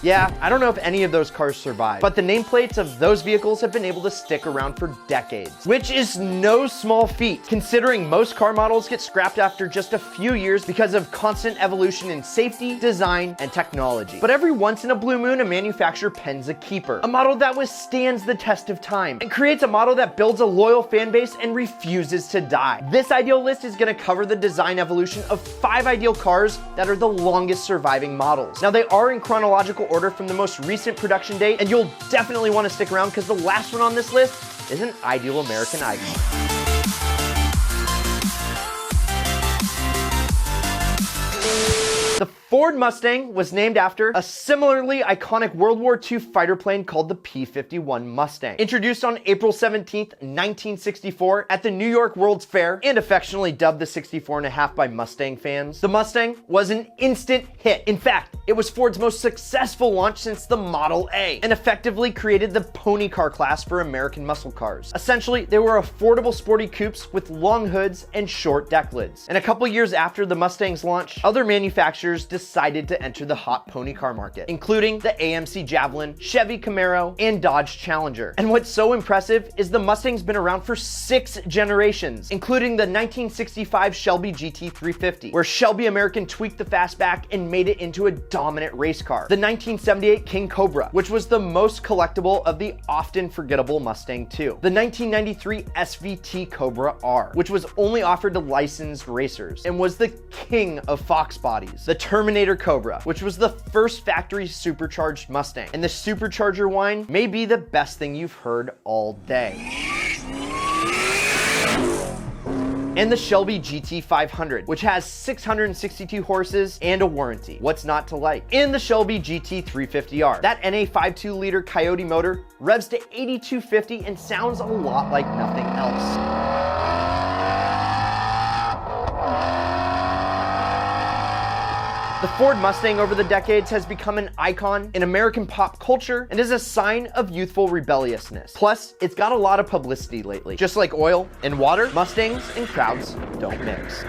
Yeah, I don't know if any of those cars survived, but the nameplates of those vehicles have been able to stick around for decades, which is no small feat, considering most car models get scrapped after just a few years because of constant evolution in safety, design, and technology. But every once in a blue moon, a manufacturer pens a keeper, a model that withstands the test of time, and creates a model that builds a loyal fan base and refuses to die. This ideal list is going to cover the design evolution of 5 ideal cars that are the longest surviving models. Now, they are in chronological order from the most recent production date, and you'll definitely want to stick around because the last one on this list is an ideal American icon. The Ford Mustang was named after a similarly iconic World War II fighter plane called the P-51 Mustang. Introduced on April 17th, 1964 at the New York World's Fair and affectionately dubbed the 64.5 by Mustang fans, the Mustang was an instant hit. In fact, it was Ford's most successful launch since the Model A and effectively created the pony car class for American muscle cars. Essentially, they were affordable sporty coupes with long hoods and short deck lids. And a couple years after the Mustang's launch, other manufacturers decided to enter the hot pony car market, including the AMC Javelin, Chevy Camaro, and Dodge Challenger. And what's so impressive is the Mustang's been around for 6 generations, including the 1965 Shelby GT350, where Shelby American tweaked the fastback and made it into a dominant race car. The 1978 King Cobra, which was the most collectible of the often forgettable Mustang II. The 1993 SVT Cobra R, which was only offered to licensed racers and was the king of Fox bodies. The Terminator Cobra, which was the first factory supercharged Mustang. And the supercharger whine may be the best thing you've heard all day. And the Shelby GT500, which has 662 horses and a warranty. What's not to like? And the Shelby GT350R. That NA 5.2 liter Coyote motor revs to 8250 and sounds a lot like nothing else. The Ford Mustang over the decades has become an icon in American pop culture and is a sign of youthful rebelliousness. Plus, it's got a lot of publicity lately. Just like oil and water, Mustangs and crowds don't mix.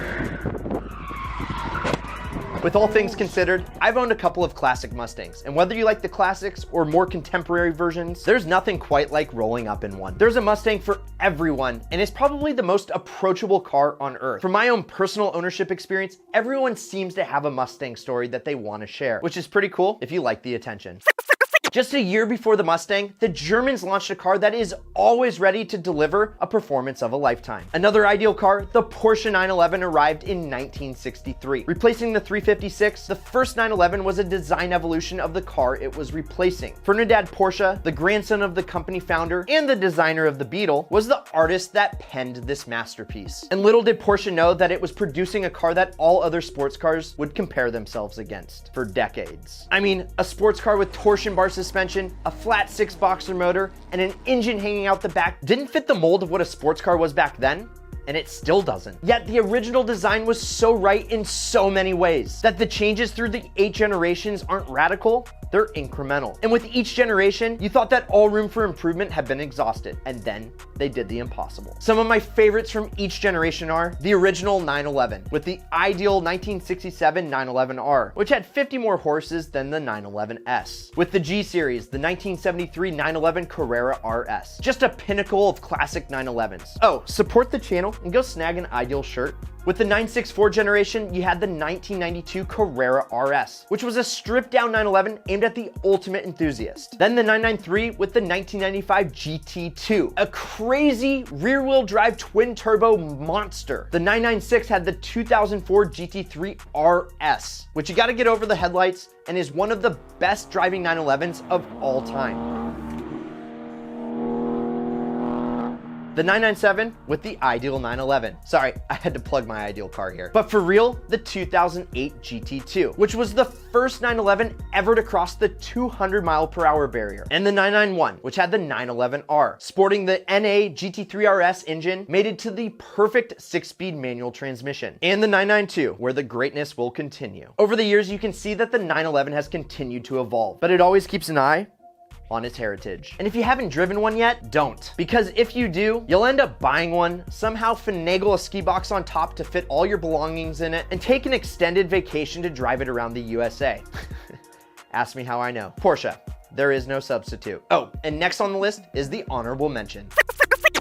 With all things considered, I've owned a couple of classic Mustangs, and whether you like the classics or more contemporary versions, there's nothing quite like rolling up in one. There's a Mustang for everyone, and it's probably the most approachable car on earth. From my own personal ownership experience, everyone seems to have a Mustang story that they want to share, which is pretty cool if you like the attention. Just a year before the Mustang, the Germans launched a car that is always ready to deliver a performance of a lifetime. Another ideal car, the Porsche 911, arrived in 1963. Replacing the 356, the first 911 was a design evolution of the car it was replacing. Ferdinand Porsche, the grandson of the company founder and the designer of the Beetle, was the artist that penned this masterpiece. And little did Porsche know that it was producing a car that all other sports cars would compare themselves against for decades. I mean, a sports car with torsion bar suspension, a flat 6-boxer motor, and an engine hanging out the back didn't fit the mold of what a sports car was back then, and it still doesn't. Yet the original design was so right in so many ways that the changes through the 8 generations aren't radical, they're incremental. And with each generation, you thought that all room for improvement had been exhausted, and then they did the impossible. Some of my favorites from each generation are the original 911 with the ideal 1967 911R, which had 50 more horses than the 911S. With the G series, the 1973 911 Carrera RS, just a pinnacle of classic 911s. Oh, support the channel and go snag an ideal shirt. With the 964 generation, you had the 1992 Carrera RS, which was a stripped down 911 aimed at the ultimate enthusiast. Then the 993 with the 1995 GT2, a crazy rear wheel drive twin turbo monster. The 996 had the 2004 GT3 RS, which you gotta get over the headlights and is one of the best driving 911s of all time. The 997 with the ideal 911. Sorry, I had to plug my ideal car here. But for real, the 2008 GT2, which was the first 911 ever to cross the 200-mile-per-hour barrier. And the 991, which had the 911R, sporting the NA GT3 RS engine mated to the perfect 6-speed manual transmission. And the 992, where the greatness will continue. Over the years, you can see that the 911 has continued to evolve, but it always keeps an eye on its heritage. And if you haven't driven one yet, don't. Because if you do, you'll end up buying one, somehow finagle a ski box on top to fit all your belongings in it, and take an extended vacation to drive it around the USA. Ask me how I know. Porsche. There is no substitute. Oh, and next on the list is the honorable mention.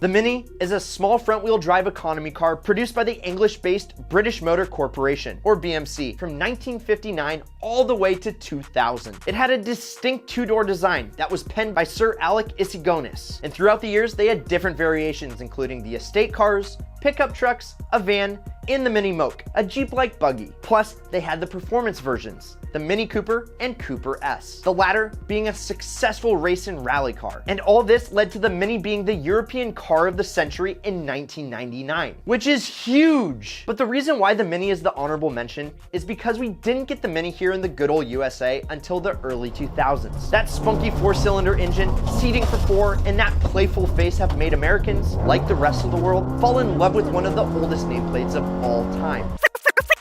The Mini is a small front-wheel drive economy car produced by the English-based British Motor Corporation, or BMC, from 1959 all the way to 2000. It had a distinct two-door design that was penned by Sir Alec Isigonis, and throughout the years they had different variations, including the estate cars, pickup trucks, a van, and the Mini Moke, a Jeep-like buggy. Plus, they had the performance versions, the Mini Cooper and Cooper S, the latter being a successful race and rally car. And all this led to the Mini being the European car of the century in 1999, which is huge. But the reason why the Mini is the honorable mention is because we didn't get the Mini here in the good old USA until the early 2000s. That spunky 4-cylinder engine, seating for 4, and that playful face have made Americans, like the rest of the world, fall in love with one of the oldest nameplates of all time.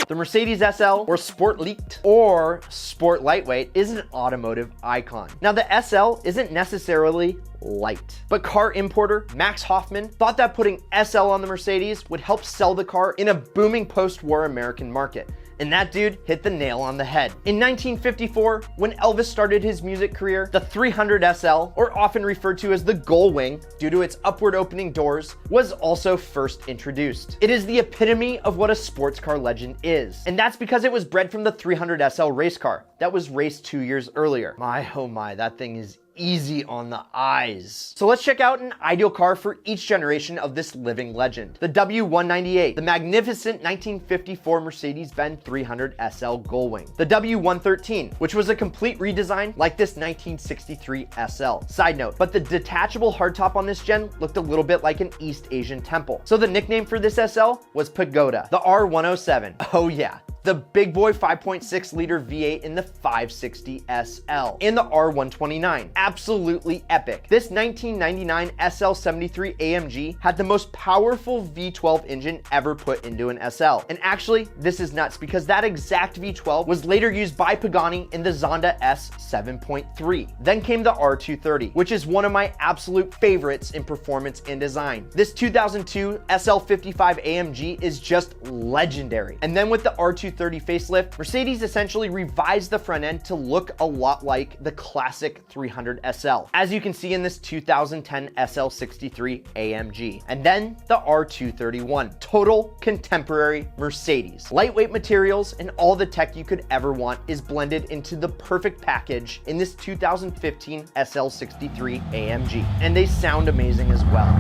The Mercedes SL, or Sport Light, or Sport Lightweight, is an automotive icon. Now, the SL isn't necessarily light, but car importer Max Hoffman thought that putting SL on the Mercedes would help sell the car in a booming post-war American market. And that dude hit the nail on the head. In 1954, when Elvis started his music career, the 300 SL, or often referred to as the Gull Wing due to its upward opening doors, was also first introduced. It is the epitome of what a sports car legend is. And that's because it was bred from the 300 SL race car that was raced 2 years earlier. My, oh my, that thing is easy on the eyes. So let's check out an ideal car for each generation of this living legend. The W198, the magnificent 1954 Mercedes-Benz 300 SL Gullwing. The W113, which was a complete redesign like this 1963 SL. Side note, but the detachable hardtop on this gen looked a little bit like an East Asian temple. So the nickname for this SL was Pagoda. The R107, oh yeah, the big boy 5.6 liter V8 in the 560 SL, and the R129. Absolutely epic. This 1999 SL73 AMG had the most powerful V12 engine ever put into an SL. And actually, this is nuts because that exact V12 was later used by Pagani in the Zonda S 7.3. Then came the R230, which is one of my absolute favorites in performance and design. This 2002 SL55 AMG is just legendary. And then with the R230 facelift, Mercedes essentially revised the front end to look a lot like the classic 300 SL, as you can see in this 2010 SL63 AMG. And then the R231, total contemporary Mercedes. Lightweight materials and all the tech you could ever want is blended into the perfect package in this 2015 SL63 AMG. And they sound amazing as well.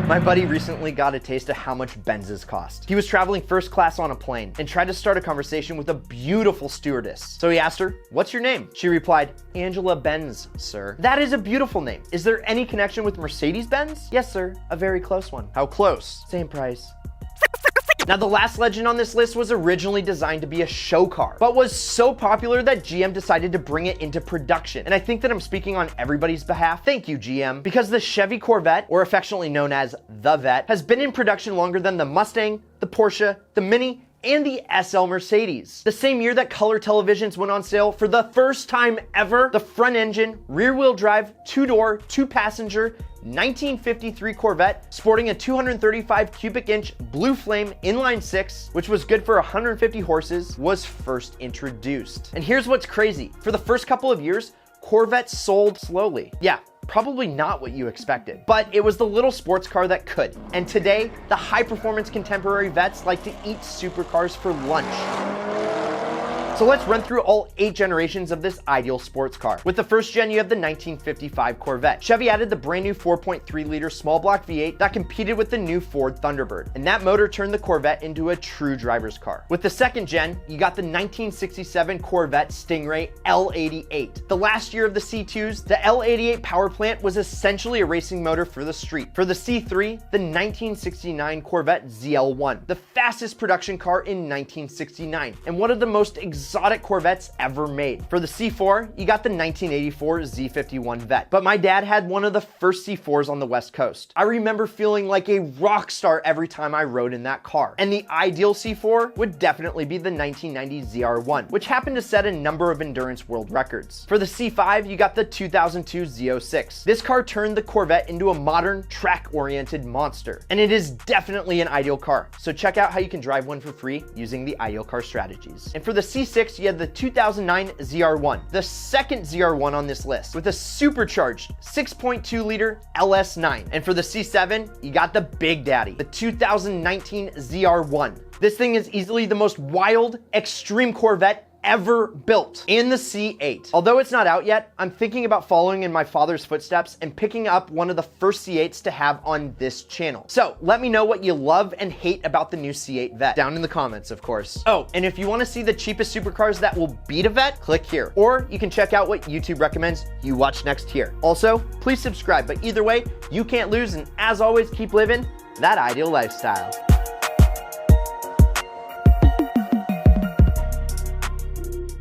My buddy recently got a taste of how much Benzes cost. He was traveling first class on a plane and tried to start a conversation with a beautiful stewardess. So he asked her, "What's your name?" She replied, "Angela Benz, sir." That is a beautiful name. Is there any connection with Mercedes-Benz? Yes, sir, a very close one. How close? Same price. Now, the last legend on this list was originally designed to be a show car, but was so popular that GM decided to bring it into production. And I think that I'm speaking on everybody's behalf. Thank you, GM, because the Chevy Corvette, or affectionately known as the Vette, has been in production longer than the Mustang, the Porsche, the Mini, and the SL Mercedes. The same year that color televisions went on sale for the first time ever, the front engine, rear-wheel drive, two-door, two-passenger, 1953 Corvette, sporting a 235 cubic inch Blue Flame inline 6, which was good for 150 horses, was first introduced. And here's what's crazy. For the first couple of years, Corvettes sold slowly. Yeah, probably not what you expected, but it was the little sports car that could. And today, the high-performance contemporary Vettes like to eat supercars for lunch. So let's run through all 8 generations of this ideal sports car. With the first gen, you have the 1955 Corvette. Chevy added the brand new 4.3 liter small block V8 that competed with the new Ford Thunderbird. And that motor turned the Corvette into a true driver's car. With the second gen, you got the 1967 Corvette Stingray L88. The last year of the C2s, the L88 power plant was essentially a racing motor for the street. For the C3, the 1969 Corvette ZL1, the fastest production car in 1969, and one of the most exotic exotic Corvettes ever made. For the C4, you got the 1984 Z51 Vette, but my dad had one of the first C4s on the West Coast. I remember feeling like a rock star every time I rode in that car. And the ideal C4 would definitely be the 1990 ZR1, which happened to set a number of endurance world records. For the C5, you got the 2002 Z06. This car turned the Corvette into a modern, track-oriented monster, and it is definitely an ideal car. So check out how you can drive one for free using the ideal car strategies. And for the C6, you have the 2009 ZR1, the second ZR1 on this list, with a supercharged 6.2 liter LS9. And for the C7, you got the Big Daddy, the 2019 ZR1. This thing is easily the most wild, extreme Corvette ever built. And the C8. Although it's not out yet, I'm thinking about following in my father's footsteps and picking up one of the first C8s to have on this channel. So let me know what you love and hate about the new C8 Vette down in the comments, of course. Oh, and if you want to see the cheapest supercars that will beat a Vette, click here. Or you can check out what YouTube recommends you watch next here. Also, please subscribe, but either way, you can't lose, and as always, keep living that ideal lifestyle.